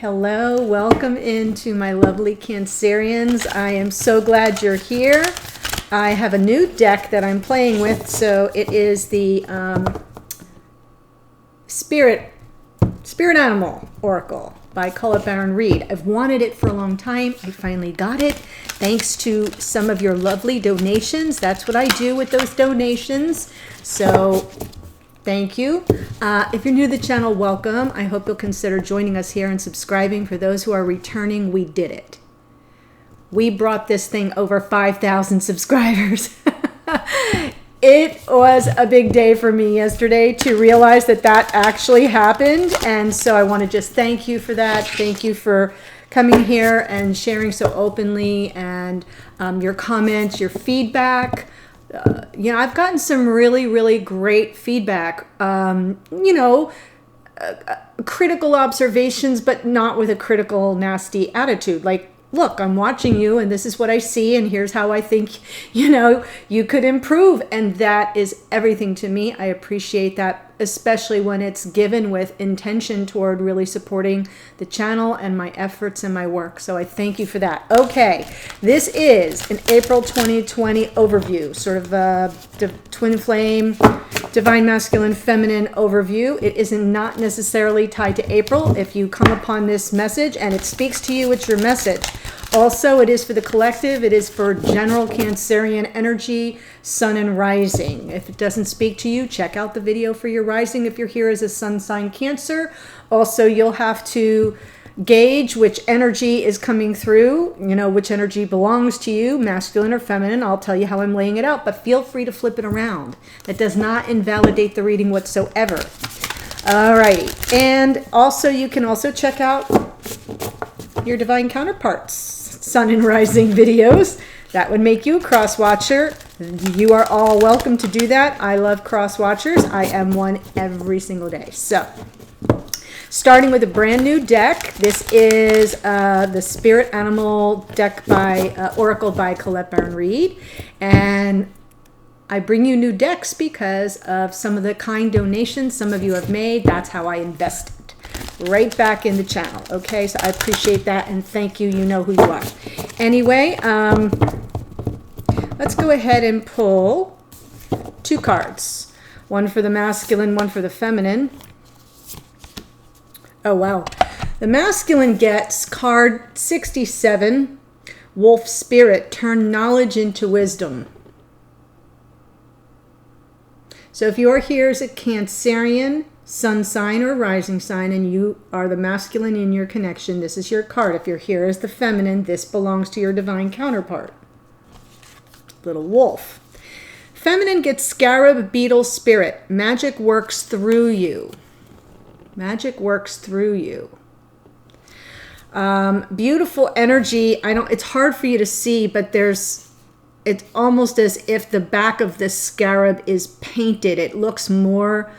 Hello, welcome into my lovely Cancerians. I am so glad you're here. I have a new deck that I'm playing with, so it is the Spirit Animal Oracle by Colette Baron Reid. I've wanted it for a long time. I finally got it. Thanks to some of your lovely donations. That's what I do with those donations. So thank you. If you're new to the channel, welcome. I hope you'll consider joining us here and subscribing. For those who are returning, we did it. We brought this thing over 5,000 subscribers. It was a big day for me yesterday to realize that that actually happened. And so I want to just thank you for that. Thank you for coming here and sharing so openly, and your comments, your feedback. I've gotten some really, really great feedback, critical observations, but not with a critical, nasty attitude. Like, look, I'm watching you and this is what I see, and here's how I think, you could improve. And that is everything to me. I appreciate that, especially when it's given with intention toward really supporting the channel and my efforts and my work. So I thank you for that. Okay, this is an April 2020 overview, sort of a twin flame, divine masculine, feminine overview. It is not necessarily tied to April. If you come upon this message and it speaks to you, it's your message. Also, it is for the collective. It is for general Cancerian energy, sun and rising. If it doesn't speak to you, check out the video for your rising if you're here as a sun sign Cancer. Also, you'll have to gauge which energy is coming through, which energy belongs to you, masculine or feminine. I'll tell you how I'm laying it out, but feel free to flip it around. That does not invalidate the reading whatsoever. All right. And also, you can also check out your divine counterparts, sun and rising videos. That would make you a cross watcher. You are all welcome to do that. I love cross watchers. I am one every single day. So, starting with a brand new deck. This is the Spirit Animal deck by Oracle by Colette Baron Reid. And I bring you new decks because of some of the kind donations some of you have made. That's how I invested right back in the channel. Okay, so I appreciate that and thank you. You know who you are. Anyway, let's go ahead and pull two cards. One for the masculine, one for the feminine. Oh, wow. The masculine gets card 67, Wolf Spirit, turn knowledge into wisdom. So if you are here as a Cancerian, sun sign or rising sign, and you are the masculine in your connection, this is your card. If you're here as the feminine, this belongs to your divine counterpart. Little wolf. Feminine gets scarab, beetle, spirit. Magic works through you. Magic works through you. Beautiful energy. It's hard for you to see, but it's almost as if the back of the scarab is painted. It looks more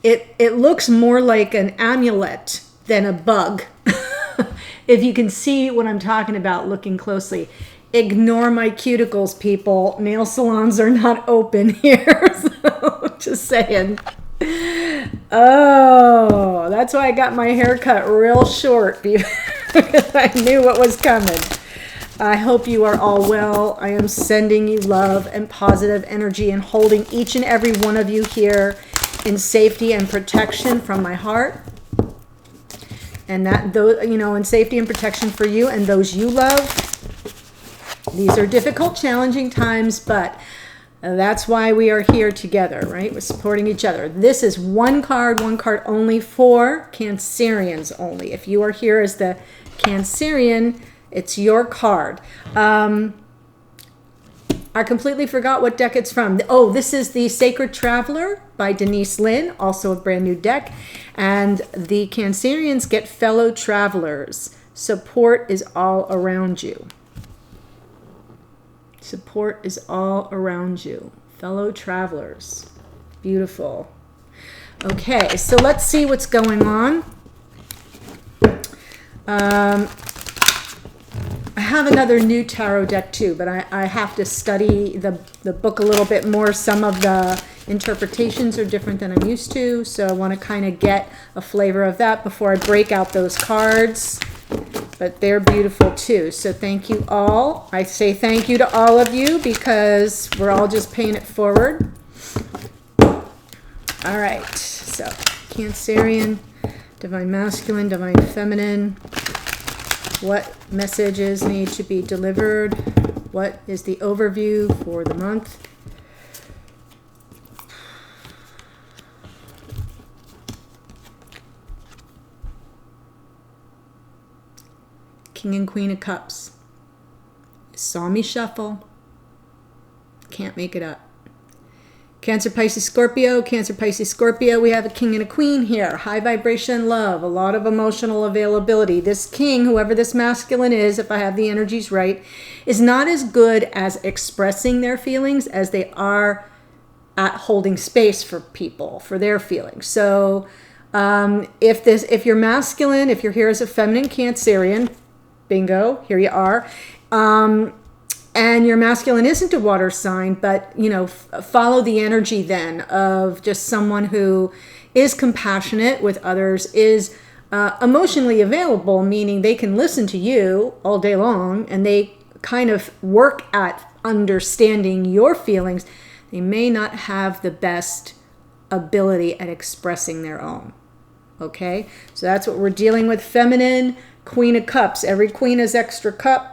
it looks more like an amulet than a bug. If you can see what I'm talking about looking closely. Ignore my cuticles, people. Nail salons are not open here. So, just saying. Oh, that's why I got my hair cut real short, because I knew what was coming. I hope you are all well. I am sending you love and positive energy and holding each and every one of you here in safety and protection from my heart. And that, in safety and protection for you and those you love. These are difficult, challenging times, but that's why we are here together, right? We're supporting each other. This is one card only for Cancerians only. If you are here as the Cancerian, it's your card. I completely forgot what deck it's from. Oh, this is the Sacred Traveler by Denise Lynn, also a brand new deck. And the Cancerians get fellow travelers. Support is all around you. Support is all around you. Fellow travelers. Beautiful. Okay, so let's see what's going on. I have another new tarot deck too, but I have to study the book a little bit more. Some of the interpretations are different than I'm used to, so I want to kind of get a flavor of that before I break out those cards. But they're beautiful too. So thank you all. I say thank you to all of you because we're all just paying it forward. All right. So Cancerian, Divine Masculine, Divine Feminine. What messages need to be delivered? What is the overview for the month? King and Queen of Cups. Saw me shuffle. Can't make it up. Cancer, Pisces, Scorpio. Cancer, Pisces, Scorpio. We have a king and a queen here. High vibration love. A lot of emotional availability. This king, whoever this masculine is, if I have the energies right, is not as good as expressing their feelings as they are at holding space for people, for their feelings. So if you're masculine, if you're here as a feminine Cancerian, bingo, here you are. And your masculine isn't a water sign, but, you know, follow the energy then of just someone who is compassionate with others, is emotionally available, meaning they can listen to you all day long and they kind of work at understanding your feelings. They may not have the best ability at expressing their own. Okay, so that's what we're dealing with. Feminine, Queen of Cups. Every queen has extra cups.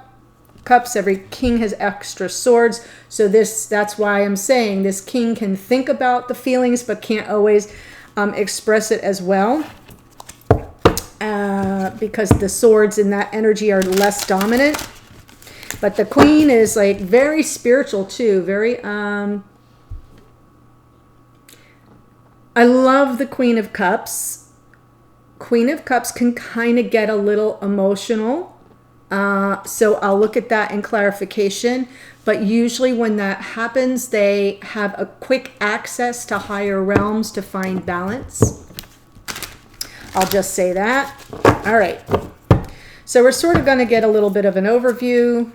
Every king has extra swords. So that's why I'm saying this king can think about the feelings, but can't always express it as well. Because the swords in that energy are less dominant. But the queen is like very spiritual too. Very, I love the Queen of Cups. Queen of Cups can kind of get a little emotional. So I'll look at that in clarification. But usually when that happens, they have a quick access to higher realms to find balance. I'll just say that. All right. So we're sort of going to get a little bit of an overview.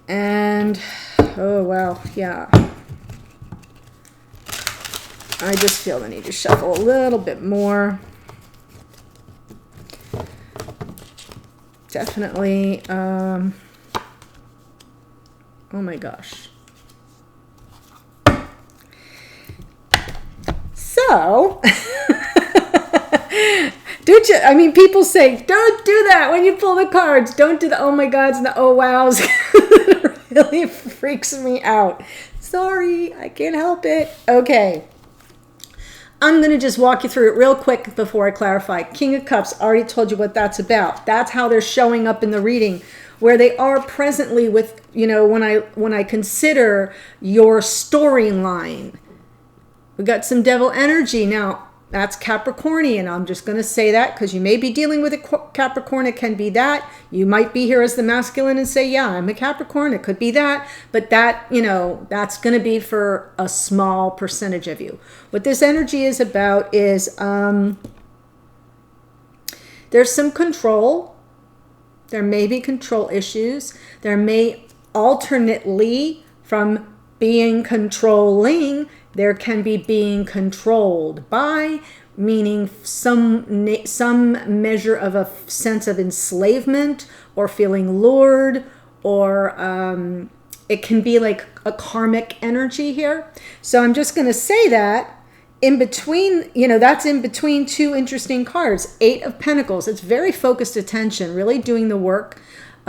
And, oh, wow, yeah. I just feel the need to shuffle a little bit more. Definitely. Oh my gosh. So, I mean, people say, don't do that when you pull the cards. Don't do the oh my gods and the oh wows. It really freaks me out. Sorry, I can't help it. Okay. I'm going to just walk you through it real quick before I clarify. King of Cups, already told you what that's about. That's how they're showing up in the reading, where they are presently with, you know, when I consider your storyline. We got some devil energy. Now, that's Capricornian. I'm just going to say that because you may be dealing with a Capricorn. It can be that. You might be here as the masculine and say, yeah, I'm a Capricorn. It could be that. But that, you know, that's going to be for a small percentage of you. What this energy is about is there's some control. There may be control issues. There may alternately from being controlling, there can be being controlled by, meaning some measure of a sense of enslavement or feeling lured, or it can be like a karmic energy here. So I'm just going to say that in between, you know, that's in between two interesting cards. 8 of Pentacles. It's very focused attention, really doing the work.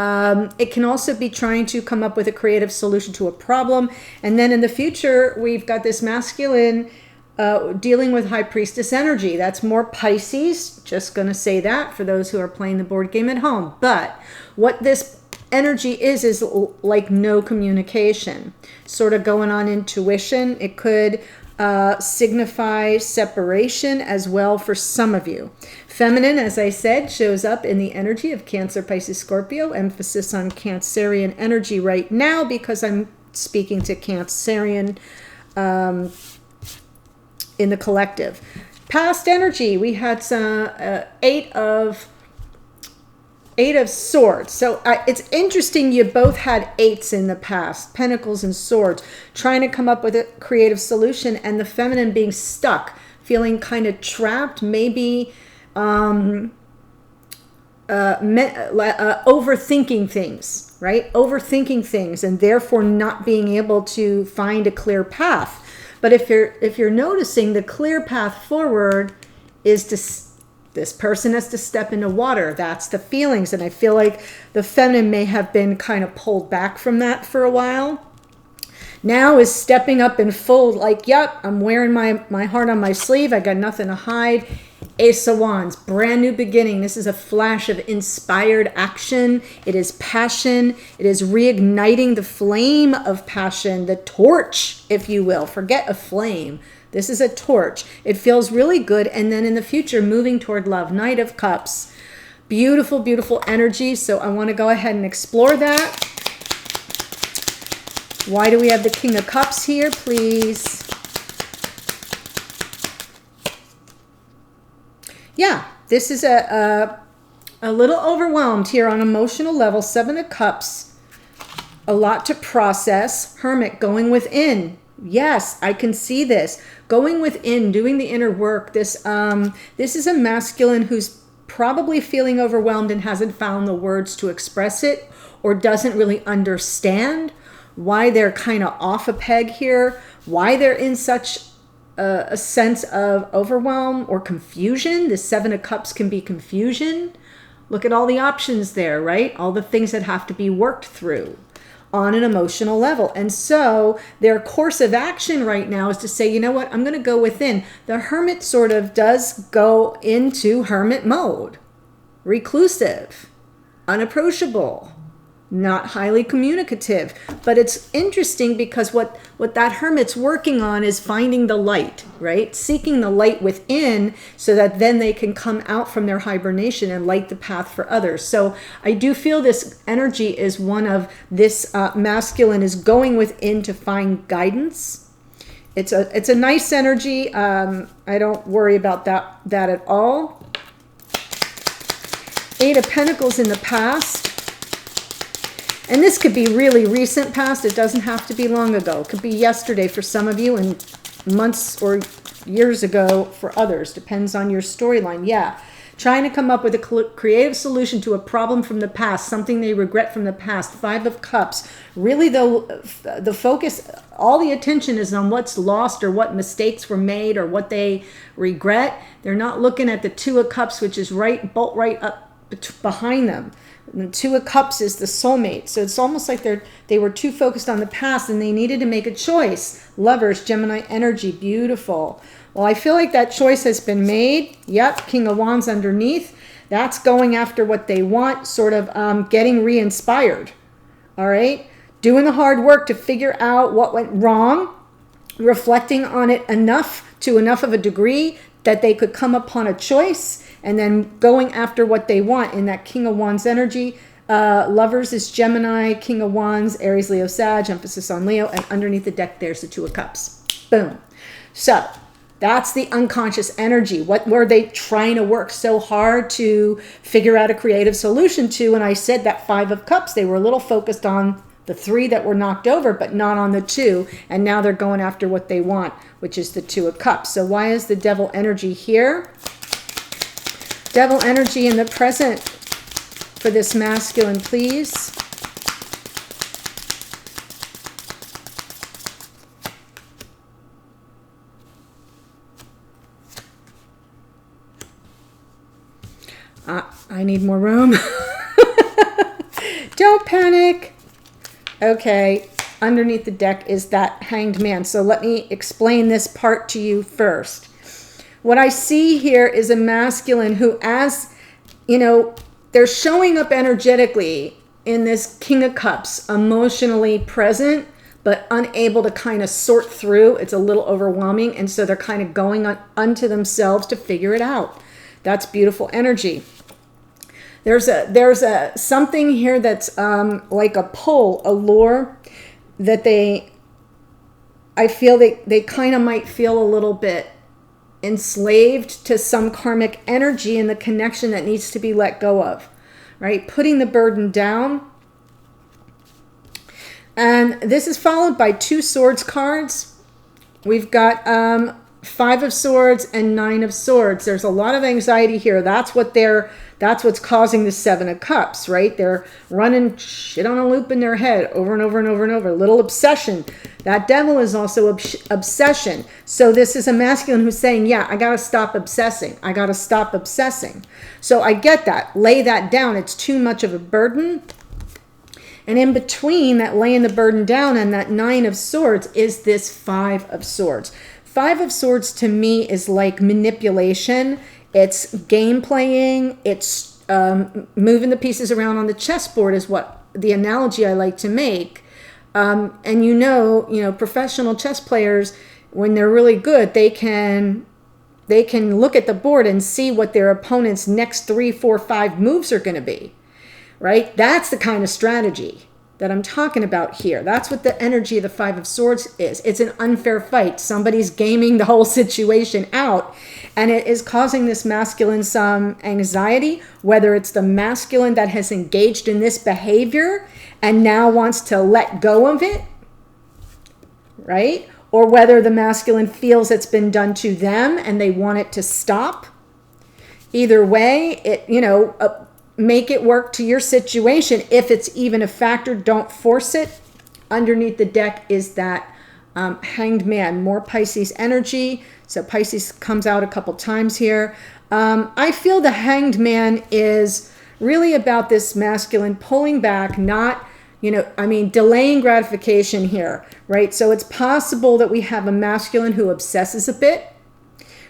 It can also be trying to come up with a creative solution to a problem. And then in the future, we've got this masculine dealing with High Priestess energy. That's more Pisces. Just going to say that for those who are playing the board game at home. But what this energy is like no communication. Sort of going on intuition. It could signify separation as well for some of you. Feminine, as I said, shows up in the energy of Cancer, Pisces, Scorpio. Emphasis on Cancerian energy right now because I'm speaking to Cancerian in the collective. Past energy, we had some 8 of Eight of Swords. So it's interesting you both had eights in the past, Pentacles and Swords, trying to come up with a creative solution, and the feminine being stuck, feeling kind of trapped, maybe overthinking things, right? Overthinking things, and therefore not being able to find a clear path. But if you're noticing, the clear path forward is this person has to step into water. That's the feelings. And I feel like the feminine may have been kind of pulled back from that for a while. Now is stepping up in full, like, yep, I'm wearing my heart on my sleeve. I got nothing to hide. Ace of Wands, brand new beginning. This is a flash of inspired action. It is passion. It is reigniting the flame of passion, the torch, if you will. Forget a flame. This is a torch. It feels really good. And then in the future, moving toward love. Knight of Cups. Beautiful, beautiful energy. So I want to go ahead and explore that. Why do we have the King of Cups here, please? Yeah, this is a little overwhelmed here on emotional level. Seven of Cups. A lot to process. Hermit, going within. Yes, I can see this. Going within, doing the inner work. This is a masculine who's probably feeling overwhelmed and hasn't found the words to express it, or doesn't really understand why they're kind of off a peg here, why they're in such a sense of overwhelm or confusion. The Seven of Cups can be confusion. Look at all the options there, right? All the things that have to be worked through on an emotional level. And so their course of action right now is to say, you know what, I'm going to go within. The Hermit sort of does go into hermit mode. Reclusive, unapproachable, not highly communicative. But it's interesting because what that hermit's working on is finding the light, right? Seeking the light within so that then they can come out from their hibernation and light the path for others. So I do feel this energy is one of this masculine is going within to find guidance. It's a nice energy. I don't worry about that at all. Eight of Pentacles in the past. And this could be really recent past. It doesn't have to be long ago. It could be yesterday for some of you and months or years ago for others. Depends on your storyline. Yeah. Trying to come up with a creative solution to a problem from the past, something they regret from the past. Five of Cups. Really, though, the focus, all the attention is on what's lost or what mistakes were made or what they regret. They're not looking at the Two of Cups, which is bolt right up behind them. And the Two of Cups is the soulmate. So it's almost like they were too focused on the past and they needed to make a choice. Lovers, Gemini energy, beautiful. Well, I feel like that choice has been made. Yep, King of Wands underneath. That's going after what they want, sort of getting re-inspired. All right? Doing the hard work to figure out what went wrong, reflecting on it enough of a degree that they could come upon a choice, and then going after what they want in that King of Wands energy. Lovers is Gemini, King of Wands, Aries, Leo, Sag, emphasis on Leo, and underneath the deck there's the Two of Cups. Boom. So that's the unconscious energy. What were they trying to work so hard to figure out a creative solution to? And I said that Five of Cups, they were a little focused on the three that were knocked over, but not on the two. And now they're going after what they want, which is the Two of Cups. So why is the Devil energy here? Devil energy in the present for this masculine, please. I need more room. Don't panic. Okay, underneath the deck is that Hanged Man. So let me explain this part to you first. What I see here is a masculine who, as you know, they're showing up energetically in this King of Cups, emotionally present, but unable to kind of sort through. It's a little overwhelming. And so they're kind of going unto themselves to figure it out. That's beautiful energy. There's a something here that's like a pull, a lure that I feel they kind of might feel a little bit enslaved to some karmic energy and the connection that needs to be let go of. right? Putting the burden down. And this is followed by 2 swords cards. We've got 5 of swords and 9 of swords. There's a lot of anxiety here. That's what's causing the 7 of cups, right? They're running shit on a loop in their head over and over and over and over. Little obsession. That devil is also obsession. So this is a masculine who's saying, yeah, I got to stop obsessing. I got to stop obsessing. So I get that. Lay that down. It's too much of a burden. And in between that laying the burden down and that 9 of swords is this 5 of swords. 5 of swords to me is like manipulation. It's game playing. It's moving the pieces around on the chessboard is what the analogy I like to make. And you know, professional chess players, when they're really good, they can look at the board and see what their opponent's next 3, 4, 5 moves are going to be. Right? That's the kind of strategy that I'm talking about here. That's what the energy of the 5 of swords is. It's an unfair fight. Somebody's gaming the whole situation out, and it is causing this masculine some anxiety, whether it's the masculine that has engaged in this behavior and now wants to let go of it, right? Or whether the masculine feels it's been done to them and they want it to stop. Either way, make it work to your situation. If it's even a factor, don't force it. Underneath the deck is that Hanged Man, more Pisces energy. So Pisces comes out a couple times here. I feel the Hanged Man is really about this masculine pulling back, not, delaying gratification here, right? So it's possible that we have a masculine who obsesses a bit,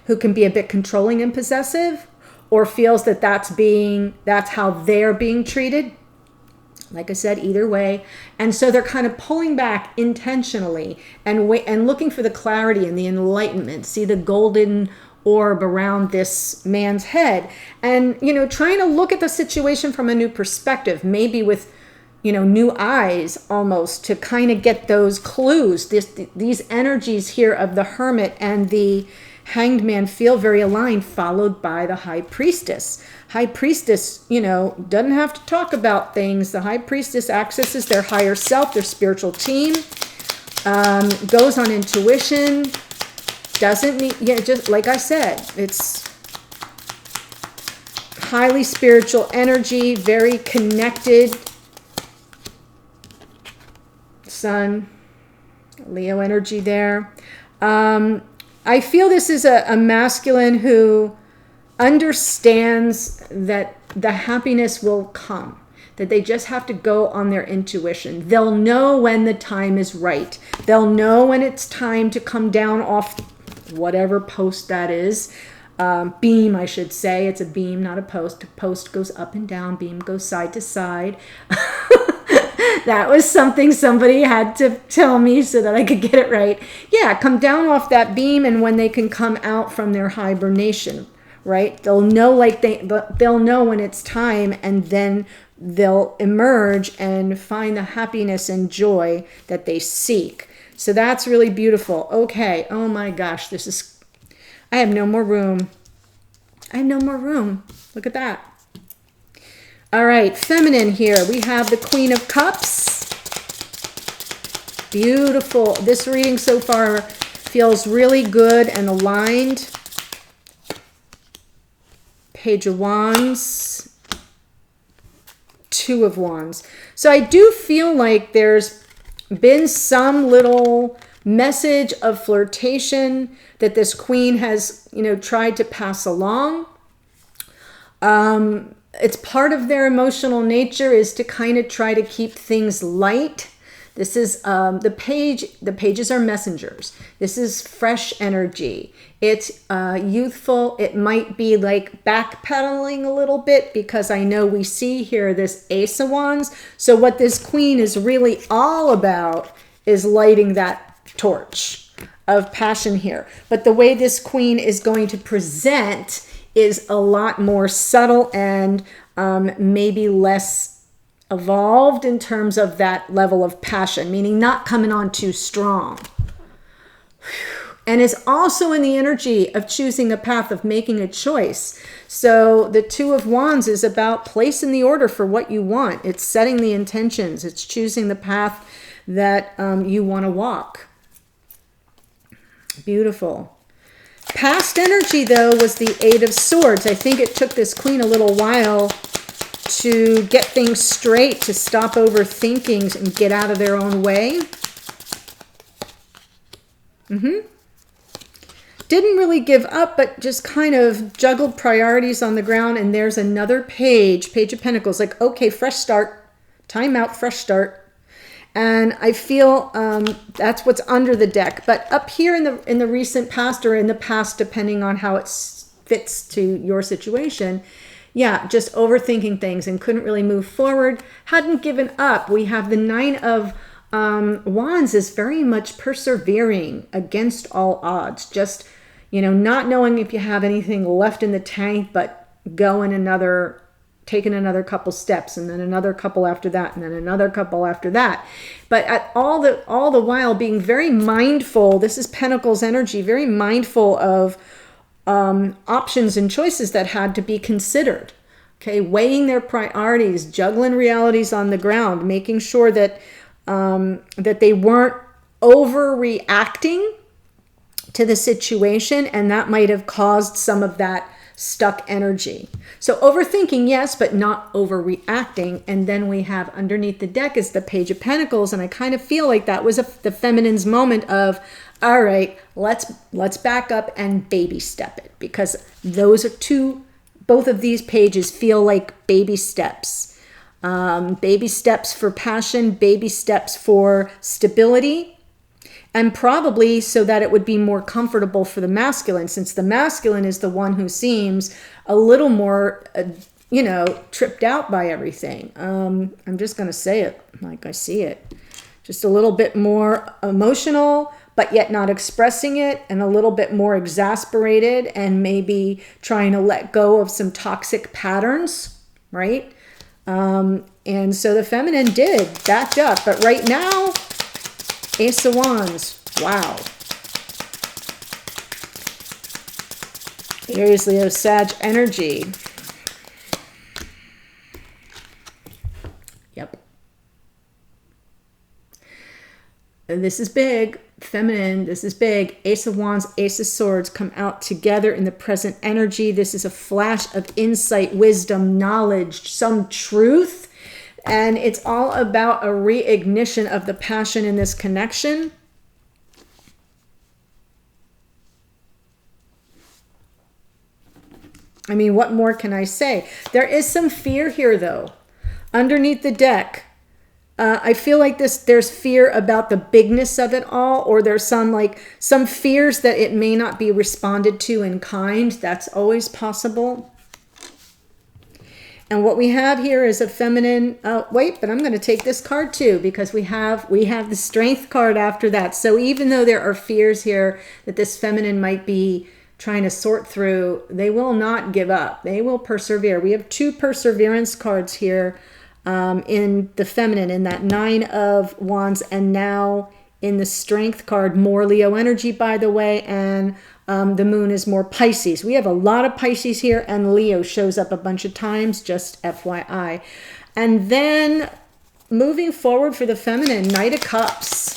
who can be a bit controlling and possessive, or feels that that's how they're being treated. Like I said, either way. And so they're kind of pulling back intentionally and looking for the clarity and the enlightenment. See the golden orb around this man's head. And, trying to look at the situation from a new perspective, maybe with, new eyes almost, to kind of get those clues. These energies here of the Hermit and the Hanged Man feel very aligned, followed by the High Priestess. High Priestess, doesn't have to talk about things. The High Priestess accesses their higher self, their spiritual team, goes on intuition, doesn't need, just like I said, it's highly spiritual energy, very connected. Sun, Leo energy there. I feel this is a masculine who understands that the happiness will come, that they just have to go on their intuition. They'll know when the time is right. They'll know when it's time to come down off whatever post that is. Beam, I should say. It's a beam, not a post. Post goes up and down. Beam goes side to side. That was something somebody had to tell me so that I could get it right. Yeah, come down off that beam, and when they can come out from their hibernation, right? They'll know they'll know when it's time, and then they'll emerge and find the happiness and joy that they seek. So that's really beautiful. Okay. Oh my gosh, I have no more room. I have no more room. Look at that. All right, feminine here. We have the Queen of Cups. Beautiful. This reading so far feels really good and aligned. Page of Wands. 2 of Wands. So I do feel like there's been some little message of flirtation that this queen has, tried to pass along. It's part of their emotional nature is to kind of try to keep things light. This is the pages are messengers. This is fresh energy. It's youthful. It might be like backpedaling a little bit because I know we see here this Ace of Wands. So what this queen is really all about is lighting that torch of passion here. But the way this queen is going to present is a lot more subtle and maybe less evolved in terms of that level of passion, meaning not coming on too strong. and is also in the energy of choosing a path, of making a choice. So the Two of Wands is about placing the order for what you want. It's setting the intentions. It's choosing the path that you want to walk. Beautiful. Past energy, though, was the Eight of Swords. I think it took this queen a little while to get things straight, to stop overthinking and get out of their own way. Didn't really give up, but just kind of juggled priorities on the ground. And there's another Page of Pentacles. Like, okay, fresh start. Time out, fresh start. And I feel that's what's under the deck. But up here in the recent past, or in the past, depending on how it fits to your situation, yeah, just overthinking things and couldn't really move forward. Hadn't given up. We have the Nine of Wands is very much persevering against all odds. Just, not knowing if you have anything left in the tank, but taking another couple steps, and then another couple after that, and then another couple after that. But at all the while being very mindful. This is Pentacles energy, very mindful of options and choices that had to be considered. Okay, weighing their priorities, juggling realities on the ground, making sure that that they weren't overreacting to the situation, and that might have caused some of that stuck energy. So overthinking, yes, but not overreacting. And then we have underneath the deck is the Page of Pentacles, and I kind of feel like that was the feminine's moment of, all right, let's back up and baby step it, because those are both of these pages feel like baby steps. Baby steps for passion, baby steps for stability, and probably so that it would be more comfortable for the masculine, since the masculine is the one who seems a little more, tripped out by everything. I'm just going to say it like I see it. Just a little bit more emotional, but yet not expressing it, and a little bit more exasperated, and maybe trying to let go of some toxic patterns, right? And so the feminine backed up, but right now, Ace of Wands, wow. Aries, Leo, Sag energy. Yep. And this is big. Feminine, this is big. Ace of Wands, Ace of Swords come out together in the present energy. This is a flash of insight, wisdom, knowledge, some truth. And it's all about a reignition of the passion in this connection. I mean, what more can I say? There is some fear here, though. Underneath the deck, I feel like there's fear about the bigness of it all, or there's some fears that it may not be responded to in kind. That's always possible. And what we have here is a feminine, but I'm going to take this card too, because we have the Strength card after that. So even though there are fears here that this feminine might be trying to sort through, they will not give up. They will persevere. We have two perseverance cards here in the feminine, in that Nine of Wands, and now in the Strength card, more Leo energy, by the way, and the moon is more Pisces. We have a lot of Pisces here, and Leo shows up a bunch of times, just FYI. And then moving forward for the feminine, Knight of Cups.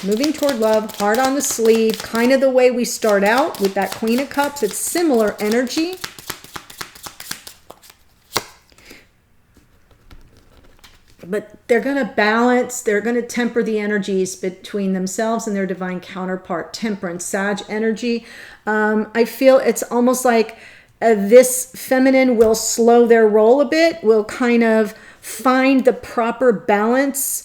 Moving toward love, heart on the sleeve, kind of the way we start out with that Queen of Cups. It's similar energy. But they're going to balance, they're going to temper the energies between themselves and their divine counterpart, Temperance, Sag energy. I feel it's almost like this feminine will slow their roll a bit, will kind of find the proper balance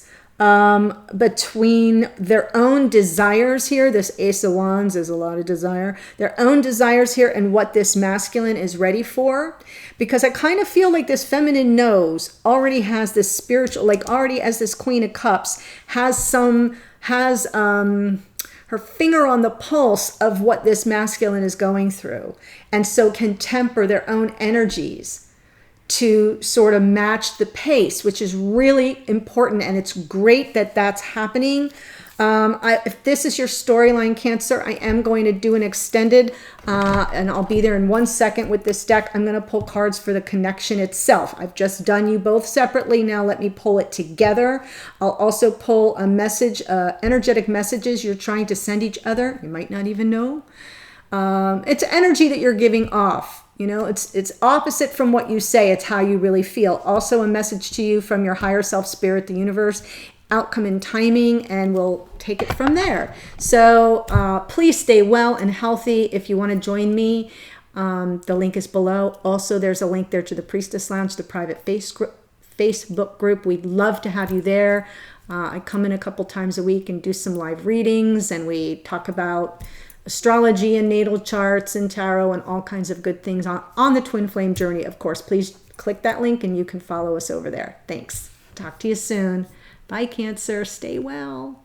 between their own desires here. This Ace of Wands is a lot of desire. Their own desires here and what this masculine is ready for. Because I kind of feel like this feminine already has this spiritual, already as this Queen of Cups, has her finger on the pulse of what this masculine is going through. And so can temper their own energies to sort of match the pace, which is really important. And it's great that that's happening. If this is your storyline, Cancer, I am going to do an extended, and I'll be there in 1 second with this deck. I'm going to pull cards for the connection itself. I've just done you both separately. Now let me pull it together. I'll also pull a message, energetic messages you're trying to send each other. You might not even know. It's energy that you're giving off. You know, it's opposite from what you say. It's how you really feel. Also a message to you from your higher self, spirit, the universe, outcome and timing, and we'll take it from there. So please stay well and healthy. If you want to join me, the link is below. Also, there's a link there to the Priestess Lounge, the private Facebook group. We'd love to have you there. I come in a couple times a week and do some live readings, and we talk about astrology and natal charts and tarot and all kinds of good things on the twin flame journey. Of course, please click that link and you can follow us over there. Thanks. Talk to you soon. Bye, Cancer. Stay well.